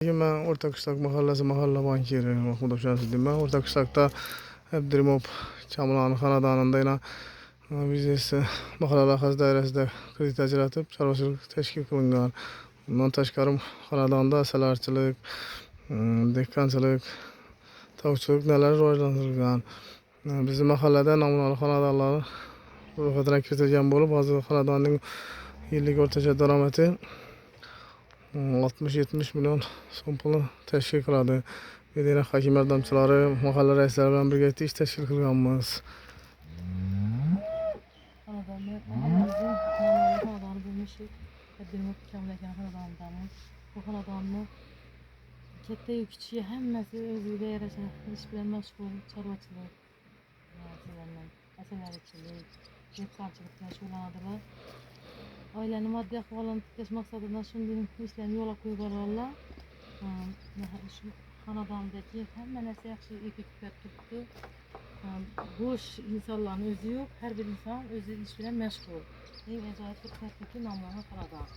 Ben Ortakışlak Mahallesi Mahalle Bankiri Mahmud Şansı ben Ortakışlak'ta Abdurrahimov Çamlıhanı Xanadanında biz ise Mahallalar Xaz Dairəsində kredit ajratıb çarvaçılıq təşkil qılınğan. Bundan təşkarım Xanadanda sələrçilik, dehqançılıq, tavukçuluk nələr rivajlandırılğan. Bizim mahallədə namunalı xanadanları ro'yxatına kiritilgan bo'lib, hozir xanadanning yillik o'rtacha daromadi 60-70 milyon so'm pulni tashkil qiladi. Medina hokim yordamchilari, mahalla raislari bilan birga ish tashkil qilganmiz. Bu xanadanni katta-yu kichigi hammasi o'ziga yarasha ish bilan mashg'ul, chorvachilik, asalarichilik, dehqonchilik bilan shug'ullanadilar. Oilani moddiy ahvolini tiklash maqsadida shunday ishlarni yo'lga qo'yib olganlar. Shu xonadondagi hamma narsa yaxshi ekiblar turibdi. Bo'sh insonlarni o'zi yo'q, har bir inson o'zi ish bilan mashg'ul. Eng ajoyib bir tartibli nomlangan xonadon.